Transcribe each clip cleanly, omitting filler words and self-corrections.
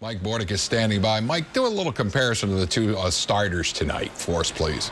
Mike Bordick is standing by. Mike, do a little comparison of the two starters tonight for us, please.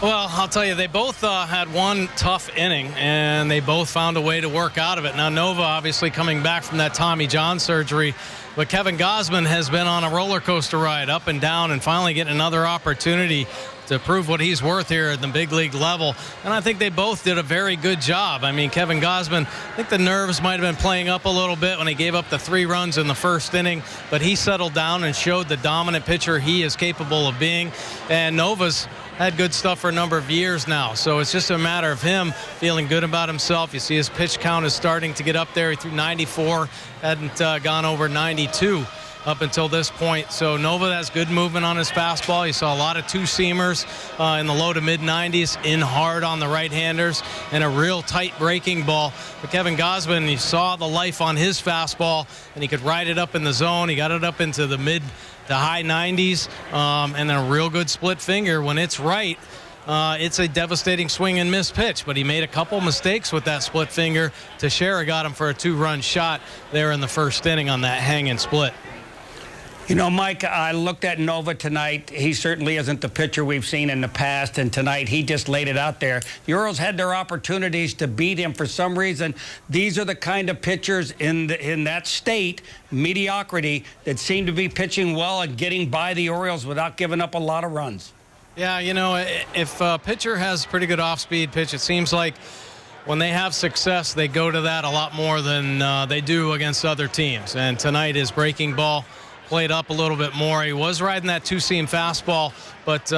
Well, I'll tell you, they both had one tough inning, and they both found a way to work out of it. Now, Nova obviously coming back from that Tommy John surgery, but Kevin Gausman has been on a roller coaster ride up and down and finally getting another opportunity to prove what he's worth here at the big league level. And I think they both did a very good job. I mean, Kevin Gausman, I think the nerves might have been playing up a little bit when he gave up the 3 runs in the first inning, but he settled down and showed the dominant pitcher he is capable of being. And Nova's had good stuff for a number of years now. So it's just a matter of him feeling good about himself. You see his pitch count is starting to get up there. He threw 94, hadn't gone over 92 up until this point. So Nova has good movement on his fastball. You saw a lot of 2-seamers in the low to mid-90s, in hard on the right-handers, and a real tight breaking ball. But Kevin Gausman, you saw the life on his fastball, and he could ride it up in the zone. He got it up into the mid to high 90s, and then a real good split finger. When it's right, it's a devastating swing and miss pitch, but he made a couple mistakes with that split finger. Teixeira got him for a 2-run shot there in the first inning on that hanging split. You know, Mike, I looked at Nova tonight. He certainly isn't the pitcher we've seen in the past, and tonight he just laid it out there. The Orioles had their opportunities to beat him for some reason. These are the kind of pitchers in that state, mediocrity, that seem to be pitching well and getting by the Orioles without giving up a lot of runs. Yeah, you know, if a pitcher has pretty good off-speed pitch, it seems like when they have success, they go to that a lot more than they do against other teams. And tonight his breaking ball played up a little bit more. He was riding that 2-seam fastball, but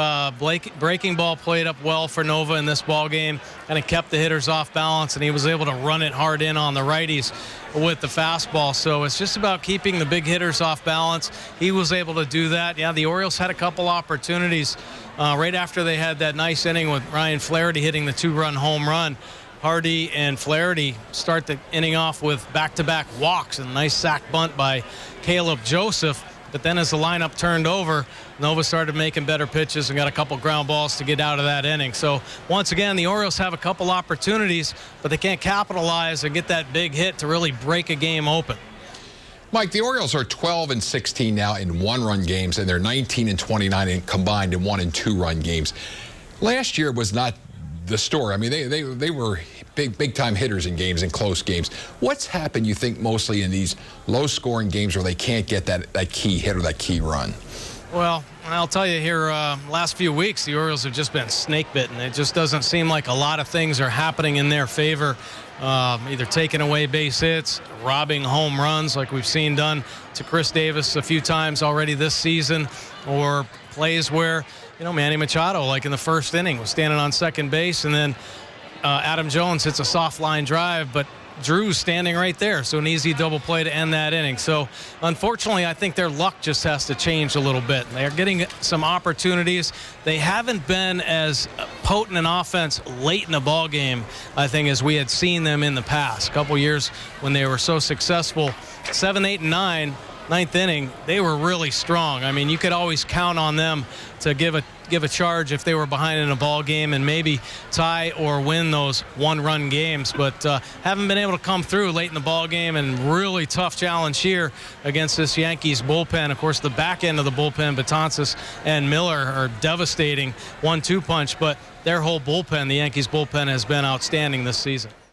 breaking ball played up well for Nova in this ball game, and it kept the hitters off balance, and he was able to run it hard in on the righties with the fastball. So it's just about keeping the big hitters off balance. He was able to do that. Yeah, the Orioles had a couple opportunities right after they had that nice inning with Ryan Flaherty hitting the 2-run home run. Hardy and Flaherty start the inning off with back-to-back walks and a nice sac bunt by Caleb Joseph. But then as the lineup turned over, Nova started making better pitches and got a couple ground balls to get out of that inning. So once again, the Orioles have a couple opportunities, but they can't capitalize and get that big hit to really break a game open. Mike, the Orioles are 12-16 now in 1-run games, and they're 19-29 combined in 1- and 2-run games. Last year was not the story. I mean, they were big-time hitters in games and close games. What's happened, you think, mostly in these low-scoring games where they can't get that key hit or that key run? Well, I'll tell you here, last few weeks, the Orioles have just been snake-bitten. It just doesn't seem like a lot of things are happening in their favor, either taking away base hits, robbing home runs like we've seen done to Chris Davis a few times already this season, or plays where, you know, Manny Machado, like in the first inning, was standing on second base, and then Adam Jones hits a soft line drive, but Drew's standing right there, so an easy double play to end that inning. So unfortunately, I think their luck just has to change a little bit. They're getting some opportunities. They haven't been as potent an offense late in the ball game, I think, as we had seen them in the past. A couple years when they were so successful, 7, 8, and 9. Ninth inning, they were really strong. I mean, you could always count on them to give a charge if they were behind in a ball game and maybe tie or win those 1-run games, but haven't been able to come through late in the ball game, and really tough challenge here against this Yankees bullpen. Of course, the back end of the bullpen, Betances and Miller, are devastating 1-2 punch, but their whole bullpen, the Yankees bullpen, has been outstanding this season.